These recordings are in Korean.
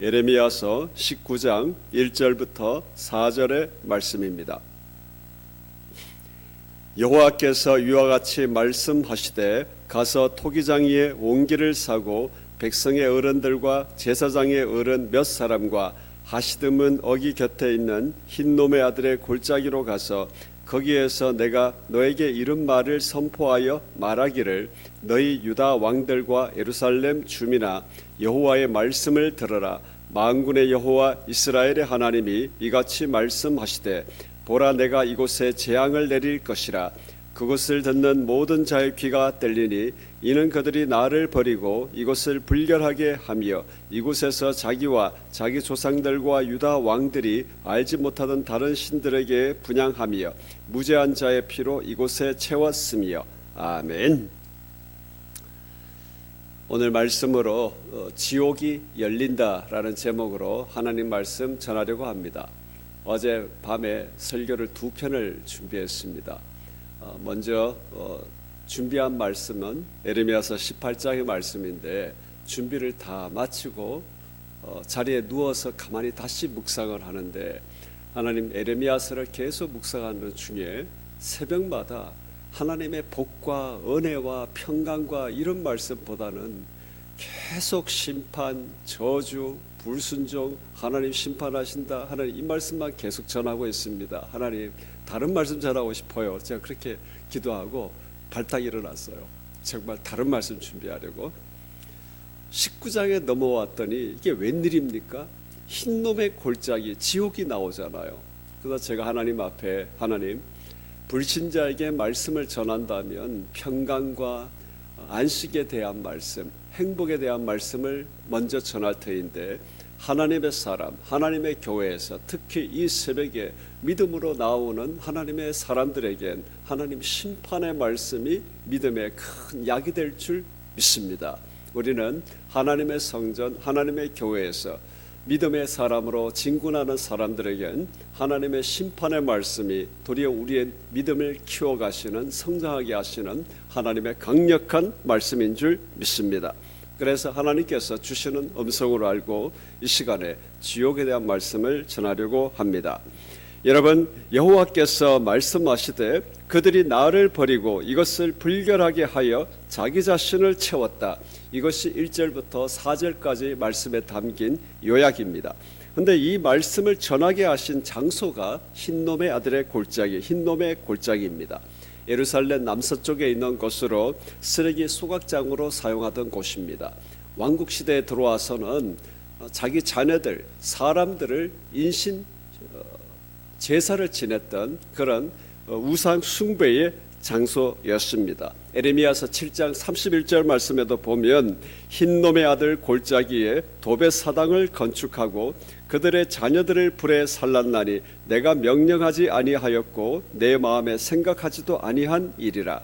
예레미야서 19장 1절부터 4절의 말씀입니다. 여호와께서 이와 같이 말씀하시되 가서 토기장 위에 옹기를 사고 백성의 어른들과 제사장의 어른 몇 사람과 하시드문 어기 곁에 있는 흰놈의 아들의 골짜기로 가서 거기에서 내가 너에게 이른 말을 선포하여 말하기를 너희 유다 왕들과 예루살렘 주민아 여호와의 말씀을 들으라. 만군의 여호와 이스라엘의 하나님이 이같이 말씀하시되 보라 내가 이곳에 재앙을 내릴 것이라. 그것을 듣는 모든 자의 귀가 뚫리니 이는 그들이 나를 버리고 이곳을 불결하게 하며 이곳에서 자기와 자기 조상들과 유다 왕들이 알지 못하던 다른 신들에게 분향하며 무죄한 자의 피로 이곳에 채웠으며. 아멘. 오늘 말씀으로 지옥이 열린다라는 제목으로 하나님 말씀 전하려고 합니다. 어제 밤에 설교를 2편을 준비했습니다. 먼저 준비한 말씀은 예레미야서 18장의 말씀인데 준비를 다 마치고 자리에 누워서 가만히 다시 묵상을 하는데 하나님 예레미야서를 계속 묵상하는 중에 새벽마다 하나님의 복과 은혜와 평강과 이런 말씀보다는 계속 심판, 저주, 불순종, 하나님 심판하신다, 하나님 이 말씀만 계속 전하고 있습니다. 하나님 다른 말씀 전하고 싶어요. 제가 그렇게 기도하고 발딱 일어났어요. 정말 다른 말씀 준비하려고. 19장에 넘어왔더니 이게 웬일입니까? 흰놈의 골짜기, 지옥이 나오잖아요. 그래서 제가 하나님 앞에 하나님 불신자에게 말씀을 전한다면 평강과 안식에 대한 말씀, 행복에 대한 말씀을 먼저 전할 터인데 하나님의 사람, 하나님의 교회에서 특히 이 새벽에 믿음으로 나오는 하나님의 사람들에겐 하나님 심판의 말씀이 믿음의 큰 약이 될 줄 믿습니다. 우리는 하나님의 성전, 하나님의 교회에서 믿음의 사람으로 진군하는 사람들에겐 하나님의 심판의 말씀이 도리어 우리의 믿음을 키워가시는, 성장하게 하시는 하나님의 강력한 말씀인 줄 믿습니다. 그래서 하나님께서 주시는 음성으로 알고 이 시간에 지옥에 대한 말씀을 전하려고 합니다. 여러분, 여호와께서 말씀하시되 그들이 나를 버리고 이것을 불결하게 하여 자기 자신을 채웠다. 이것이 1절부터 4절까지 말씀에 담긴 요약입니다. 그런데 이 말씀을 전하게 하신 장소가 흰놈의 아들의 골짜기, 흰놈의 골짜기입니다. 예루살렘 남서쪽에 있는 곳으로 쓰레기 소각장으로 사용하던 곳입니다. 왕국시대에 들어와서는 자기 자녀들, 사람들을 인신 제사를 지냈던 그런 우상 숭배의 장소였습니다. 예레미야서 7장 31절 말씀에도 보면 흰놈의 아들 골짜기에 도배 사당을 건축하고 그들의 자녀들을 불에 살랐나니 내가 명령하지 아니하였고 내 마음에 생각하지도 아니한 일이라.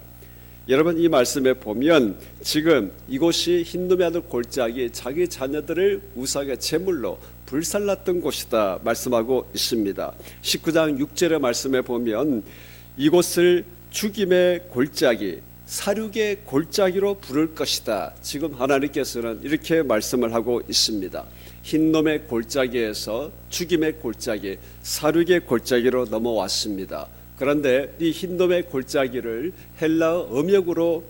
여러분, 이 말씀에 보면 지금 이곳이 흰놈의 아들 골짜기, 자기 자녀들을 우상의 제물로 불살랐던 곳이다 말씀하고 있습니다. 19장 6절의 말씀에 보면 이곳을 죽임의 골짜기, 사륙의 골짜기로 부를 것이다. 지금 하나님께서는 이렇게 말씀을 하고 있습니다. 흰놈의 골짜기에서 죽임의 골짜기, 사륙의 골짜기로 넘어왔습니다. 그런데 이 흰놈의 골짜기를 헬라어 음역으로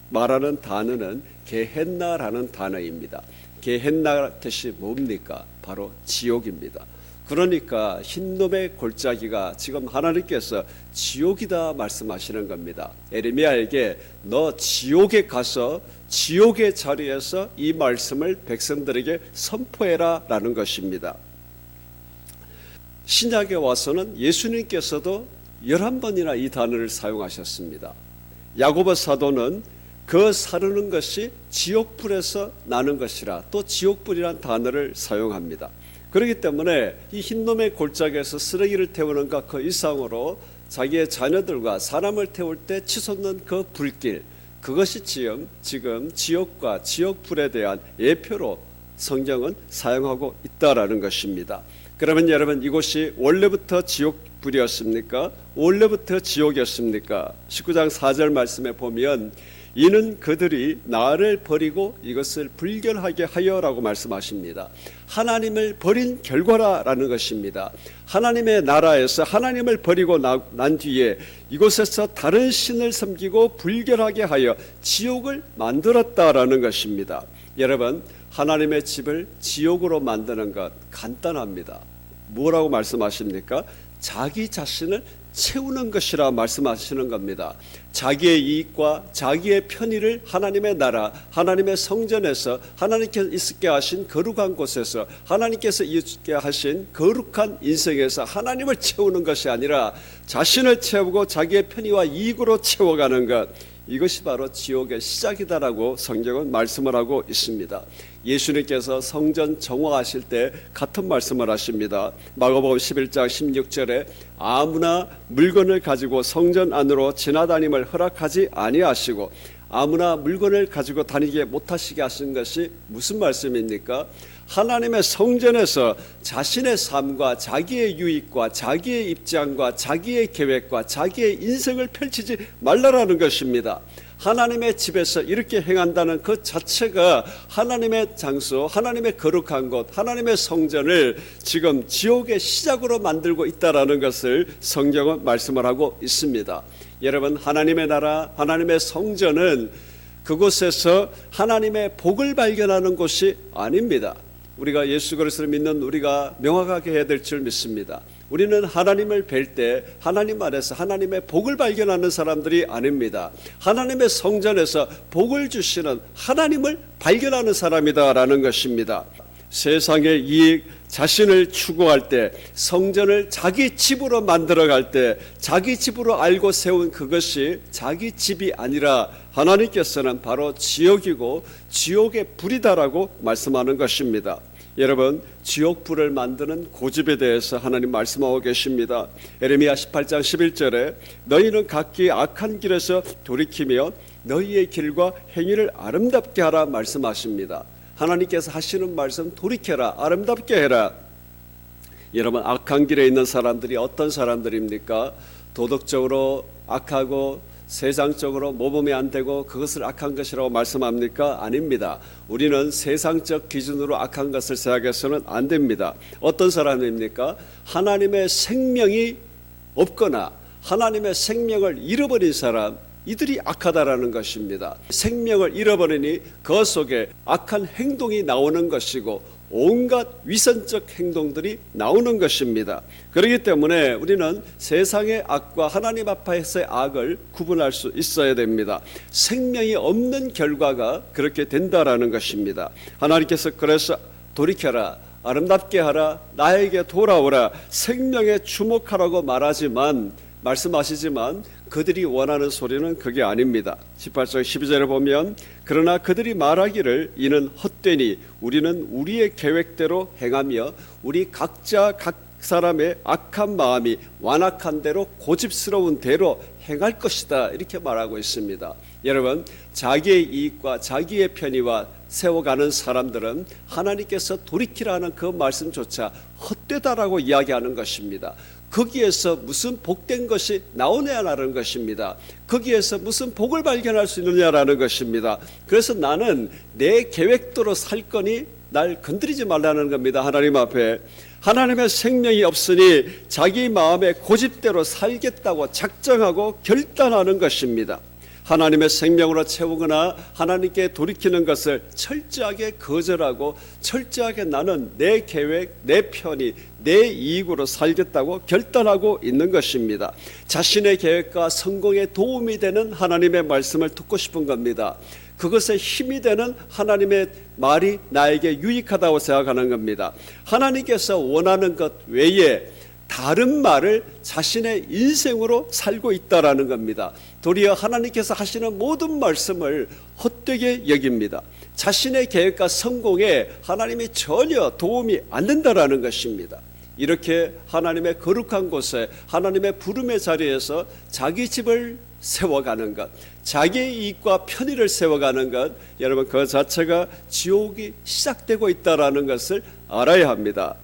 말하는 단어는 게헨나라는 단어입니다. 게헨나 뜻이 뭡니까? 바로 지옥입니다. 그러니까 흰놈의 골짜기가 지금 하나님께서 지옥이다 말씀하시는 겁니다. 에레미야에게 너 지옥에 가서 지옥의 자리에서 이 말씀을 백성들에게 선포해라 라는 것입니다. 신약에 와서는 예수님께서도 11번이나 이 단어를 사용하셨습니다. 야고보 사도는 그 사르는 것이 지옥불에서 나는 것이라 또 지옥불이란 단어를 사용합니다. 그렇기 때문에 이 흰놈의 골짜기에서 쓰레기를 태우는가 그 이상으로 자기의 자녀들과 사람을 태울 때 치솟는 그 불길, 그것이 지금 지옥과 지옥불에 대한 예표로 성경은 사용하고 있다라는 것입니다. 그러면 여러분, 이곳이 원래부터 지옥불이었습니까? 원래부터 지옥이었습니까? 19장 4절 말씀에 보면 이는 그들이 나를 버리고 이것을 불결하게 하여라고 말씀하십니다. 하나님을 버린 결과라는 것입니다. 하나님의 나라에서 하나님을 버리고 난 뒤에 이곳에서 다른 신을 섬기고 불결하게 하여 지옥을 만들었다라는 것입니다. 여러분, 하나님의 집을 지옥으로 만드는 것 간단합니다. 뭐라고 말씀하십니까? 자기 자신을 채우는 것이라 말씀하시는 겁니다. 자기의 이익과 자기의 편의를 하나님의 나라, 하나님의 성전에서 하나님께서 있게 하신 거룩한 곳에서 하나님께서 있게 하신 거룩한 인생에서 하나님을 채우는 것이 아니라 자신을 채우고 자기의 편의와 이익으로 채워가는 것, 이것이 바로 지옥의 시작이다라고 성경은 말씀을 하고 있습니다. 예수님께서 성전 정화하실 때 같은 말씀을 하십니다. 마가복음 11장 16절에 아무나 물건을 가지고 성전 안으로 지나다님을 허락하지 아니하시고 아무나 물건을 가지고 다니게 못하시게 하신 것이 무슨 말씀입니까? 하나님의 성전에서 자신의 삶과 자기의 유익과 자기의 입장과 자기의 계획과 자기의 인생을 펼치지 말라라는 것입니다. 하나님의 집에서 이렇게 행한다는 그 자체가 하나님의 장소, 하나님의 거룩한 곳, 하나님의 성전을 지금 지옥의 시작으로 만들고 있다라는 것을 성경은 말씀을 하고 있습니다. 여러분, 하나님의 나라, 하나님의 성전은 그곳에서 하나님의 복을 발견하는 곳이 아닙니다. 우리가 예수 그리스도를 믿는 우리가 명확하게 해야 될 줄 믿습니다. 우리는 하나님을 뵐 때 하나님 안에서 하나님의 복을 발견하는 사람들이 아닙니다. 하나님의 성전에서 복을 주시는 하나님을 발견하는 사람이다라는 것입니다. 세상의 이익, 자신을 추구할 때, 성전을 자기 집으로 만들어갈 때, 자기 집으로 알고 세운 그것이 자기 집이 아니라 하나님께서는 바로 지옥이고 지옥의 불이다라고 말씀하는 것입니다. 여러분, 지옥불을 만드는 고집에 대해서 하나님 말씀하고 계십니다. 에레미야 18장 11절에 너희는 각기 악한 길에서 돌이키며 너희의 길과 행위를 아름답게 하라 말씀하십니다. 하나님께서 하시는 말씀, 돌이켜라, 아름답게 해라. 여러분, 악한 길에 있는 사람들이 어떤 사람들입니까? 도덕적으로 악하고 세상적으로 모범이 안 되고 그것을 악한 것이라고 말씀합니까? 아닙니다. 우리는 세상적 기준으로 악한 것을 생각해서는 안 됩니다. 어떤 사람입니까? 하나님의 생명이 없거나 하나님의 생명을 잃어버린 사람, 이들이 악하다라는 것입니다. 생명을 잃어버리니 그 속에 악한 행동이 나오는 것이고 온갖 위선적 행동들이 나오는 것입니다. 그렇기 때문에 우리는 세상의 악과 하나님 앞에서의 악을 구분할 수 있어야 됩니다. 생명이 없는 결과가 그렇게 된다라는 것입니다. 하나님께서 그래서 돌이켜라, 아름답게 하라, 나에게 돌아오라, 생명에 주목하라고 말씀하시지만 그들이 원하는 소리는 그게 아닙니다. 18절 12절에 보면 그러나 그들이 말하기를 이는 헛되니 우리는 우리의 계획대로 행하며 우리 각자 각 사람의 악한 마음이 완악한 대로 고집스러운 대로 행할 것이다, 이렇게 말하고 있습니다. 여러분, 자기의 이익과 자기의 편의와 세워가는 사람들은 하나님께서 돌이키라는 그 말씀조차 헛되다라고 이야기하는 것입니다. 거기에서 무슨 복된 것이 나오냐라는 것입니다. 거기에서 무슨 복을 발견할 수 있느냐라는 것입니다. 그래서 나는 내 계획대로 살 거니 날 건드리지 말라는 겁니다. 하나님 앞에 하나님의 생명이 없으니 자기 마음의 고집대로 살겠다고 작정하고 결단하는 것입니다. 하나님의 생명으로 채우거나 하나님께 돌이키는 것을 철저하게 거절하고 철저하게 나는 내 계획, 내 편의, 내 이익으로 살겠다고 결단하고 있는 것입니다. 자신의 계획과 성공에 도움이 되는 하나님의 말씀을 듣고 싶은 겁니다. 그것에 힘이 되는 하나님의 말이 나에게 유익하다고 생각하는 겁니다. 하나님께서 원하는 것 외에 다른 말을 자신의 인생으로 살고 있다라는 겁니다. 도리어 하나님께서 하시는 모든 말씀을 헛되게 여깁니다. 자신의 계획과 성공에 하나님이 전혀 도움이 안 된다라는 것입니다. 이렇게 하나님의 거룩한 곳에 하나님의 부름의 자리에서 자기 집을 세워가는 것, 자기의 이익과 편의를 세워가는 것, 여러분 그 자체가 지옥이 시작되고 있다라는 것을 알아야 합니다.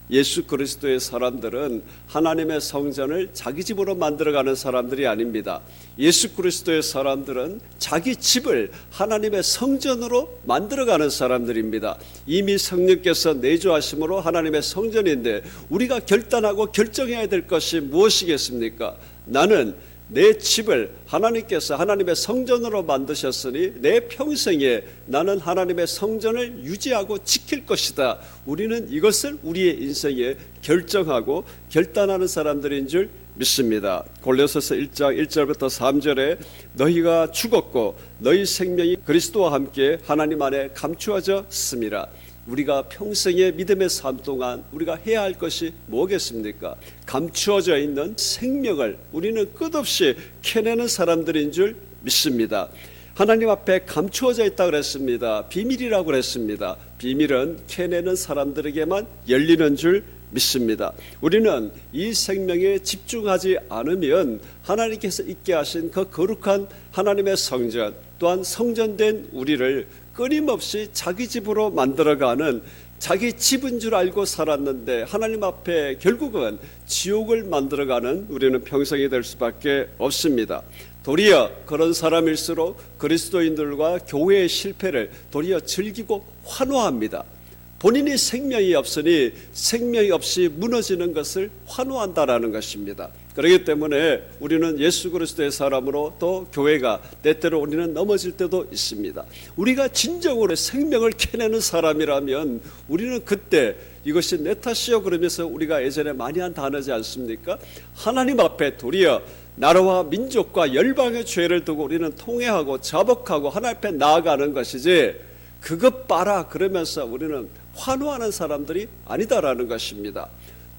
예수 그리스도의 사람들은 하나님의 성전을 자기 집으로 만들어가는 사람들이 아닙니다. 예수 그리스도의 사람들은 자기 집을 하나님의 성전으로 만들어가는 사람들입니다. 이미 성령께서 내주하심으로 하나님의 성전인데 우리가 결단하고 결정해야 될 것이 무엇이겠습니까? 나는 내 집을 하나님께서 하나님의 성전으로 만드셨으니 내 평생에 나는 하나님의 성전을 유지하고 지킬 것이다. 우리는 이것을 우리의 인생에 결정하고 결단하는 사람들인 줄 믿습니다. 골로새서 1장 1절부터 3절에 너희가 죽었고 너희 생명이 그리스도와 함께 하나님 안에 감추어졌음이라. 우리가 평생의 믿음의 삶 동안 우리가 해야 할 것이 뭐겠습니까? 감추어져 있는 생명을 우리는 끝없이 캐내는 사람들인 줄 믿습니다. 하나님 앞에 감추어져 있다고 그랬습니다. 비밀이라고 그랬습니다. 비밀은 캐내는 사람들에게만 열리는 줄 믿습니다. 우리는 이 생명에 집중하지 않으면 하나님께서 있게 하신 그 거룩한 하나님의 성전, 또한 성전된 우리를 끊임없이 자기 집으로 만들어가는, 자기 집인 줄 알고 살았는데 하나님 앞에 결국은 지옥을 만들어가는 우리는 평생이 될 수밖에 없습니다. 도리어 그런 사람일수록 그리스도인들과 교회의 실패를 도리어 즐기고 환호합니다. 본인이 생명이 없으니 생명이 없이 무너지는 것을 환호한다라는 것입니다. 그렇기 때문에 우리는 예수 그리스도의 사람으로 또 교회가 때때로 우리는 넘어질 때도 있습니다. 우리가 진정으로 생명을 캐내는 사람이라면 우리는 그때 이것이 내 탓이요 그러면서 우리가 예전에 많이 한 단어지 않습니까? 하나님 앞에 도리어 나라와 민족과 열방의 죄를 두고 우리는 통회하고 자복하고 하나님 앞에 나아가는 것이지, 그것 봐라 그러면서 우리는 환호하는 사람들이 아니다라는 것입니다.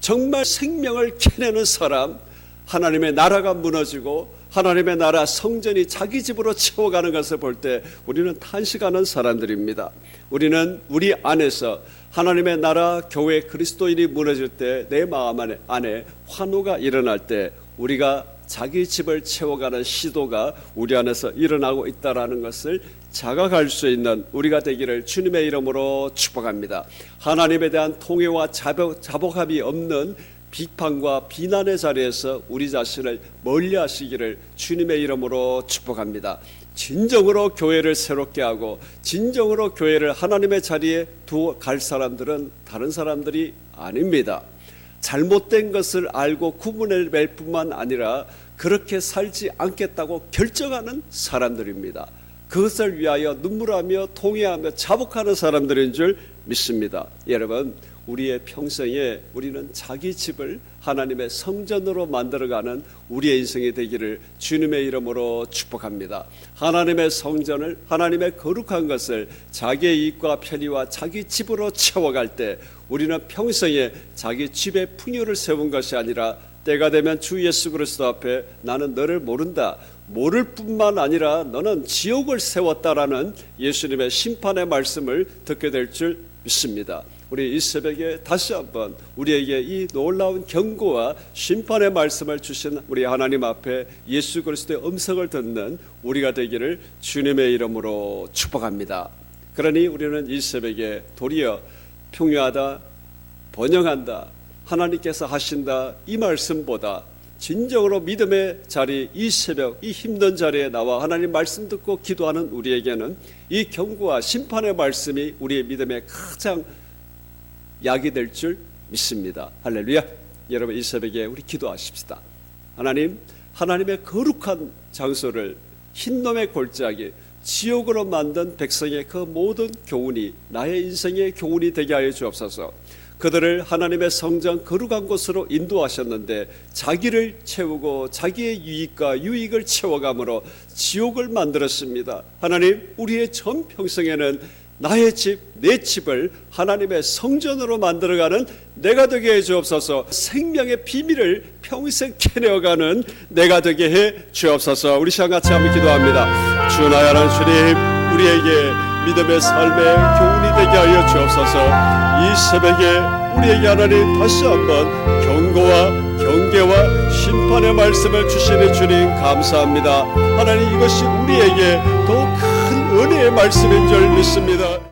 정말 생명을 캐내는 사람, 하나님의 나라가 무너지고 하나님의 나라 성전이 자기 집으로 채워가는 것을 볼 때 우리는 탄식하는 사람들입니다. 우리는 우리 안에서 하나님의 나라 교회 그리스도인이 무너질 때 내 마음 안에 환호가 일어날 때 우리가 자기 집을 채워가는 시도가 우리 안에서 일어나고 있다는 것을 자각할 수 있는 우리가 되기를 주님의 이름으로 축복합니다. 하나님에 대한 통회와 자복함이 없는 비판과 비난의 자리에서 우리 자신을 멀리하시기를 주님의 이름으로 축복합니다. 진정으로 교회를 새롭게 하고 진정으로 교회를 하나님의 자리에 두어 갈 사람들은 다른 사람들이 아닙니다. 잘못된 것을 알고 구분해낼 뿐만 아니라 그렇게 살지 않겠다고 결정하는 사람들입니다. 그것을 위하여 눈물하며 통회하며 자복하는 사람들인 줄 믿습니다. 여러분, 우리의 평생에 우리는 자기 집을 하나님의 성전으로 만들어가는 우리의 인생이 되기를 주님의 이름으로 축복합니다. 하나님의 성전을, 하나님의 거룩한 것을 자기의 이익과 편의와 자기 집으로 채워갈 때 우리는 평생에 자기 집에 풍요를 세운 것이 아니라 때가 되면 주 예수 그리스도 앞에 나는 너를 모른다, 모를 뿐만 아니라 너는 지옥을 세웠다라는 예수님의 심판의 말씀을 듣게 될 줄 믿습니다. 우리 이 새벽에 다시 한번 우리에게 이 놀라운 경고와 심판의 말씀을 주신 우리 하나님 앞에 예수 그리스도의 음성을 듣는 우리가 되기를 주님의 이름으로 축복합니다. 그러니 우리는 이 새벽에 도리어 평유하다, 번영한다, 하나님께서 하신다 이 말씀보다 진정으로 믿음의 자리, 이 새벽 이 힘든 자리에 나와 하나님 말씀 듣고 기도하는 우리에게는 이 경고와 심판의 말씀이 우리의 믿음에 가장 약이 될 줄 믿습니다. 할렐루야. 여러분, 이 새벽에 우리 기도하십시다. 하나님, 하나님의 거룩한 장소를 흰놈의 골짜기 지옥으로 만든 백성의 그 모든 교훈이 나의 인생의 교훈이 되게 하여 주옵소서. 그들을 하나님의 성전 거룩한 곳으로 인도하셨는데 자기를 채우고 자기의 유익을 채워감으로 지옥을 만들었습니다. 하나님, 우리의 전 평생에는 나의 집, 내 집을 하나님의 성전으로 만들어가는 내가 되게 해 주옵소서. 생명의 비밀을 평생 캐내어가는 내가 되게 해 주옵소서. 우리 시간 같이 한번 기도합니다. 주 나야는 주님, 우리에게 믿음의 삶의 교훈이 되게 하여 주옵소서. 이 새벽에 우리에게 하나님 다시 한번 경고와 경계와 심판의 말씀을 주시는 주님 감사합니다. 하나님, 이것이 우리에게 더 큰 은혜의 말씀인 줄 믿습니다.